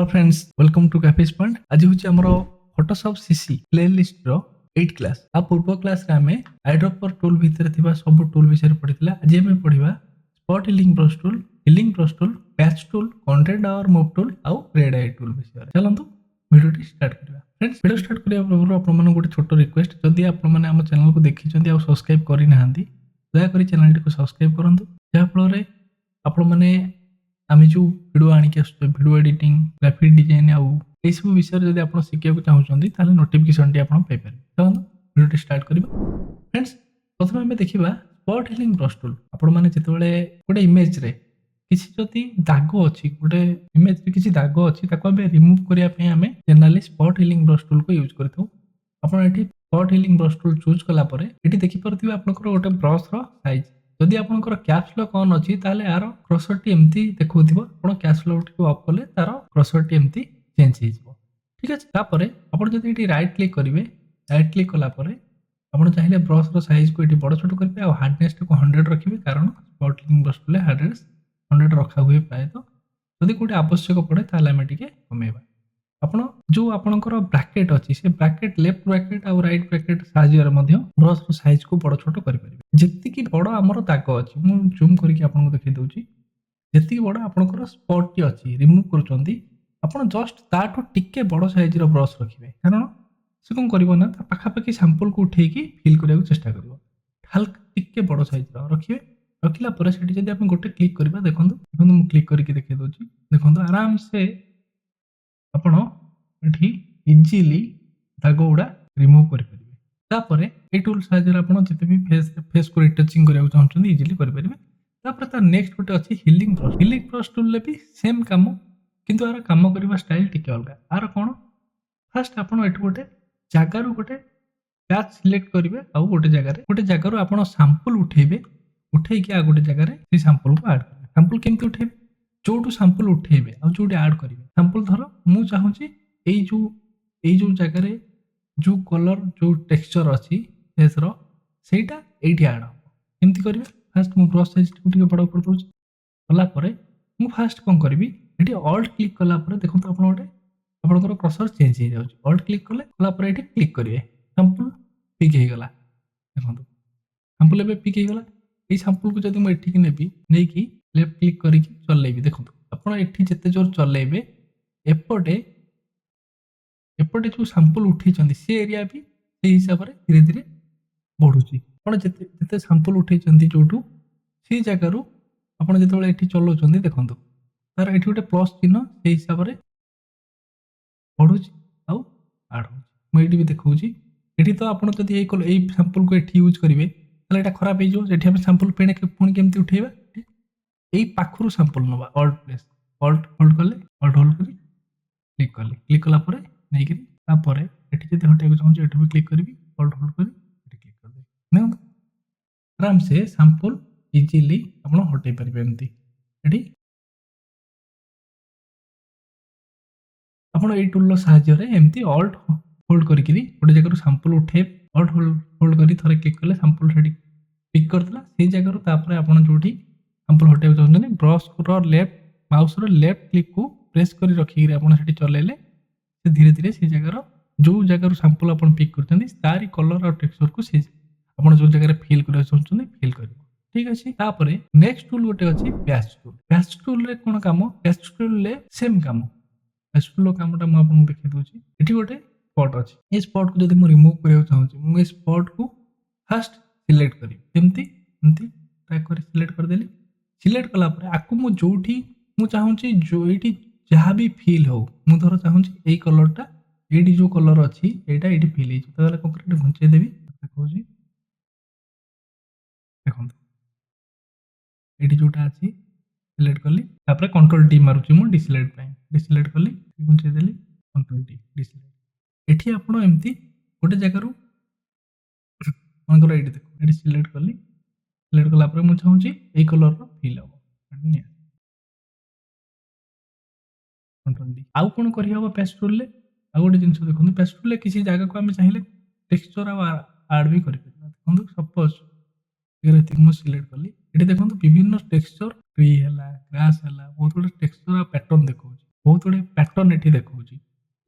Hello friends, welcome to cafe's point. आज हूँ आमर फोटोशॉप सीसी प्लेलिस्ट रो 8 क्लास। आ पूर्व क्लास रे आमे आइड्रॉपर टूल भितर थिबा सब टूल विषय पढ़िथिला। आज हम पढ़िबा spot healing brush tool, patch tool, content aware move tool आउ रेड आई टूल विषय। चलंतु वीडियो स्टार्ट करबा। फ्रेंड्स, वीडियो स्टार्ट करिया पूर्व आपन मन गोटे छोटो रिक्वेस्ट, जदि आपन माने हम चैनल को देखिचंती आ सब्सक्राइब करि नाहंती, दया करी चैनल को सब्सक्राइब करंतु, जा फल रे आपन माने आम जो भिडियो आणिक भिडियो एडिटिंग, ग्राफिक डिजाइन आउ ये सब विषय जब आप शिखा चाहते नोटिफिकेशन टी पाइपर। चलते भिडियो स्टार्ट करवा। फ्रेंड्स, प्रथम आम देखा स्पॉट हिलिंग ब्रश टूल। आपण मैंने जो गोटे इमेज रे किसी जदि दाग अच्छी, गोटे इमेज रे किसी दाग अच्छी, रिमूव करने आम generally spot healing brush tool को यूज करथौ। आपण एठी spot healing brush tool choose कला परे एठी देखि परथिबे आपनकर गोटे ब्रश रो साइज। जदि आपनकर कैप्स लॉक ऑन अछि ताले यार क्रसर टी एम्ति देखौथिबो। आपण कैप्स लॉक टी ऑफ करले तार क्रसर टी एम्ति चेंज हो जिवो। ठीक अछि। तापरे आपण जदि एठी राइट क्लिक करिवे, राइट क्लिक कला परे आपण चाहिले ब्रश रो साइज को एठी बड़ छोट करबे आ हार्डनेस को 100 रखिबे, कारण spot healing brush tool hardness 100 रखा हुए प्राय। तो जदि कोटे आवश्यक पड़े ताले हम टिके कमेबा। आपण जो आपणकर ब्रैकेट अच्छी से ब्रैकेट लेफ्ट ब्रैकेट और राइट ब्रैकेट साहाय्य ब्रश रो साइज को बड़ छोट कर पारे। जेतिकी बड़ आमर दाग अच्छी मु जूम करके आपको देखै दउची, जेतिकी बड़ आपणकर स्पॉट टी अच्छी रिमूव करूचंती, आपण जस्ट ताठो टिके बड़ साइज रो ब्रश रखिबे, कारण से कोन करबो ना ता पाखा पाखी सैंपल को उठेकी फिल करने चेष्टा करबो। हल्का टिके बड़ साइज रो रखिबे। रखिला परे सेठी जदि आपण गोटे क्लिक करबा, देखंतु देखंतु मु क्लिक करके देखै दउची, देखंतु आराम से आपण एठी इजीली दाग गुड़ा रिमूव कर परिबे। तापरे ए टूल साहाय्य आपण जते भी फेस को रिटचिंग करिया चाहउछन इजीली कर परिबे। तापरे ता नेक्स्ट गोटे अछि healing brush. Healing brush tool ले भी सेम काम, किंतु आर काम करबा स्टाइल टिके अलगा। आर कोन फर्स्ट आपण एठी गोटे जागा रो गोटे पैच सिलेक्ट करिवे आ गोटे जागा रो आपण सैंपल उठेबे। उठेई के आ गोटे जागा रे से सैंपल को ऐड करिवे। सैंपल केमति उठेबे, जोटू सैंपल उठेबे आ जोटे ऐड करिवे। सैंपल धरो मु चाहूची এই जो जगह रे जो कलर जो टेक्सचर अच्छी फेस रो सेटा एठी ऐड हो। केमति करिवे, फास्ट मु ब्रश साइज को टिके बड़ कर दोची। कला परे मु फास्ट कोन करबी, एठी ऑल्ट क्लिक कला परे देखंतु आपण गोटे आपनकर क्रसर चेंज हो जाउची। ऑल्ट क्लिक कले कला परे एठी क्लिक करिवे, सैंपल पिक हे गला। देखंतु सैंपल एबे पिक हे गला। ए सैंपल को जदि मु एठी के नेबी, नै कि लेफ्ट क्लिक करिकि चलेबी, देखंतु आपण एठी जते जोर चलेबे एपटे जो सैंपल उठे से एरिया भी से हिसाब से धीरे धीरे बढ़ुची। आप जिते सैंपल उठे जो से जगार आप जो चलाउं देखो तार ये गोटे प्लस चिन्ह से हिसाब से बढ़ुची आड हो। मुझे भी देखा ये तो आप सैंपल को ये यूज करेंगे तो खराब हो सैंपल पुणी केमती उठेबा, यही पाखर सैंपल नवा ऑल्ट प्लेस ऑल्ट होल्ड कले, ऑल्ट होल्ड कर क्लिक कले, क्लिक कला परे नहीं करी तापरे एठी जदि हटाइबो चाहूँ एठी भी क्लिक करिवि, ऑल्ट होल्ड करी एठी क्लिक कर दे। नै आराम से सैंपल इजीली आपण हटाई परिबे। एमती एठी आपण ए टूल रो सहाय्य रे एमती ऑल्ट होल्ड करिकि गोटे जगह सैंपल उठे, ऑल्ट होल्ड करी थरे क्लिक कले सैंपल सेठी पिक करदला। से जगह तापरे आपण जोठी सैंपल हटाइबो चाहूँ ब्रश रो लेफ्ट माउस रो लेफ्ट क्लिक को प्रेस करी रखि आपण सेठी चलेले से धीरे धीरे से जगह जो जगह सैंपल आप पिक कर तारी कलर और टेक्सचर को से आप जो जगह फिल करना चाहते फिल कर। ठीक अच्छे। तापरे नेक्स्ट टूल गोटे अच्छी पैच टूल। पैच टूल रे कोन काम, पैच टूल ले सेम काम। पैच टूल कामटा मु आपको देखै दोची। एठी गोटे स्पॉट अछि, ए स्पॉट को जदि मु रिमूव करबा चाहूची, मु ए स्पॉट को फर्स्ट सिलेक्ट करी एमती ट्रैक कर सिलेक्ट कर देली। सिलेक्ट कला परे आकु मु जोठी मु चाहूची जो एठी जहाँ भी फिल हो, मु धर चाहूँगी यही कलरटा ये जो कलर अच्छी एटा ये फिल हो घुंचे देवी। देखो ये जोटा अच्छी सिलेक्ट कली, कंट्रोल डी मारुची मु डिसिलेक्ट कली, घुंचे देली, कंट्रोल डी डिसिलेक्ट। एठी आपण एमती गोटे जगह मनकर ये देखो ये सिलेक्ट कली, सिलेक्ट कला परे मु चाहूँगी यही कलर रो फिल हो। कंट्रोल डी आउ कोन करि हबो पैच टूल ले। आ गोटे जिंस देखो पैच टूल ले किसी जगह को आम चाहिए टेक्सचर आड भी कर देखो। सपोज मु सिलेक्ट कली, ये देखो विभिन्न टेक्सचर ट्री है, ग्रास है, बहुत गुड टेक्सचर पैटर्न देखो। बहुत गुड़े पैटर्न एठी देखौछि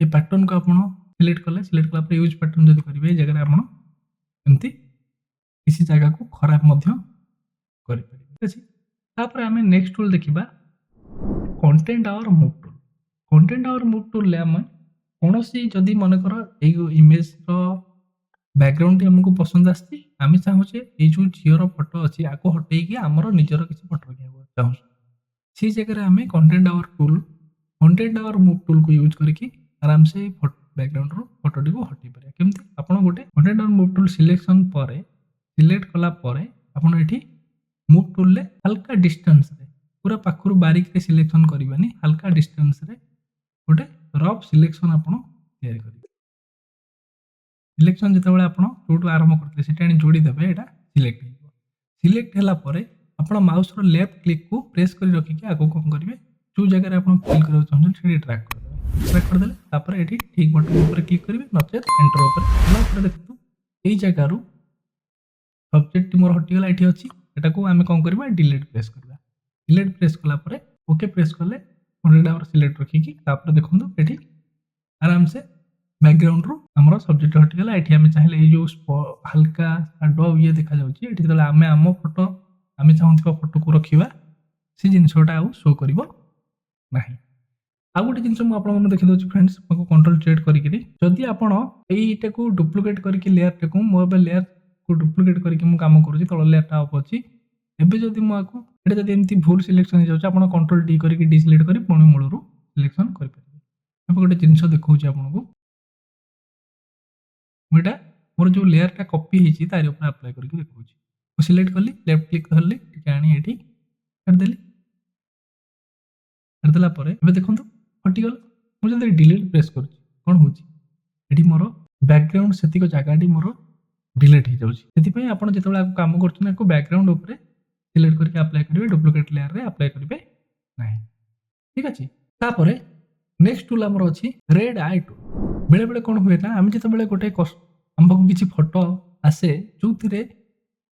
ये पैटर्न को आपण सिलेक्ट कला पर यूज पैटर्न जदि करिवे ए जगह आपण एमती किसी जगह को खराब मध्य करि परिबे ठीक अछि तापर हमें नेक्स्ट टूल देखिबा content aware move tool content aware move tool ले हम कोनोसी जदि मन कर ए इमेज रो बैकग्राउंड टी हमको पसंद आछि आमे चाहूछे ए जो झियो फोटो अछि आको हटेई कि हमरो निजरो किछि फोटो रखिया चाहू सी जगह रे हमें कंटेंट और मूव टूल को यूज करके आराम से बैकग्राउंड रो फोटो टी को हटि पारे केमती आपण गोटे content aware move tool selection परे सिलेक्ट कला परे आपण एठी मूव टूल ले हल्का डिस्टेंस रे पूरा पाखरु बारीक रे सिलेक्शन करबानी हल्का डिस्टेंस रे गोटे रफ सिलेक्शन आपण तैयार करिवे सिलेक्शन जेतेबेले आपण जोटू आरंभ करते सेटा जोड़ी देबे एटा सिलेक्ट होला परे आपण माउस रो लेफ्ट क्लिक को प्रेस करी रखी के आगो कोन करिवे जो जगह रे आपण फिल करबा चाहन सेठी ट्रैक कर देले तापर एठी ठीक बटन ऊपर क्लिक करिवे नचेत एंटर ऊपर होला पर देखतु एई जगह रु सब्जेक्ट मोर हटि गला एठी अछि एटा को हमें कोन करबा डिलीट प्रेस कला परे ओके प्रेस करले कंटेंट और सिलेक्ट रखी की तापर देखंतु एठी आराम से बैकग्राउंड रो हमरो सब्जेक्ट हटि गला एठी हमें चाहिले ए जो हल्का शैडो ये देखा जाउची एठी तले हमें आम फोटो हमें चाहूथिबा फोटो को रखिबा से जिनसोटा आउ शो करिवो नाही आ गोटे जिनस मु आपन मन देखि दउची फ्रेंड्स मको कंट्रोल जेड करिकरी जदी आपन एईटा को डुप्लिकेट करके लेयर टेकु मोबाइल लेयर को डुप्लिकेट करके मु काम करूची तळ लेयर टा अप अछि एबे जदी मु आकु एटा जदी एमती भूल सिलेक्शन हो जाउची आपन कंट्रोल डी करके डिलीट करी पुणी मूलरू सिलेक्शन करि परिबे अब गोटे जिनस देखौची आपन को मुटा मोर जो लेयर टा कॉपी हिची तारि ऊपर अप्लाई करके देखौची मु सिलेक्ट करली लेफ्ट क्लिक करली टिके आनी एठी कर देली कर देला परे एबे देखंतु हटि गल मु जदी डिलीट प्रेस करूची कोन होची एठी मोर बैकग्राउंड सेतिको जागाटी मोर डिलीट हो जाउची सेति पई आपण जेतबेला काम करछन को बैकग्राउंड ऊपर सिलेक्ट करके अप्लाई करिवे डुप्लिकेट लेयर रे अप्लाई करिवे नाही ठीक अछि तापरे नेक्स्ट टूल हमर अछि रेड आई टूल बेले बेले कोन होय ना हम जेतबेले गोटे हमको किछि फोटो आसे जोथिरे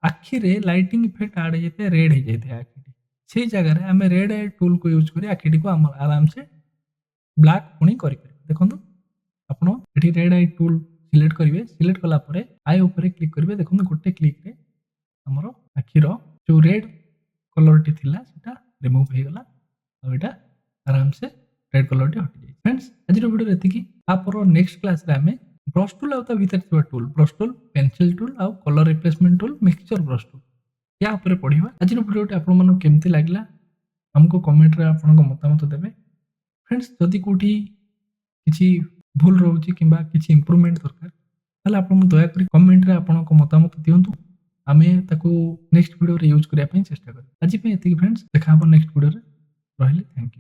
आखि रे लाइटिंग इफेक्ट ऐड जेते रेड हो जेते आखि से जगह रे हमें रेड आई टूल को यूज करी आखि को हम आराम से ब्लैक पुणी करि देखंतु आपण एठी रेड आई टूल सिलेक्ट करिवे सिलेक्ट कला परे आई ऊपर क्लिक करिवे देखंतु गोटे क्लिक रे हमरो आखि रो जो रेड कलर टी थिला सेटा रिमूव हो गला आ एटा आराम से रेड कलर टी हटि जाय फ्रेंड्स आज रो वीडियो रेति की आपर नेक्स्ट क्लास रे हमें ब्रश टूल आउ ता भीतर थिबा tool brush tool pencil tool आउ colour replacement tool mixture brush tool या ऊपर पढिबा आज रो वीडियो आपण मन केमति लागला हमको कमेंट रे आपण को मतामत देबे फ्रेंड्स जदि कोठी किछि भूल रहउची किबा किछि इंप्रूवमेंट दरकार ताले आपण दया करी कमेंट रे आपण को मतामत दियंतु आमे ताको नेक्स्ट वीडियो रे यूज करिया पई चेष्टा करी आज पे एति फ्रेंड्स देखा हम नेक्स्ट वीडियो रे रहले थैंक यू।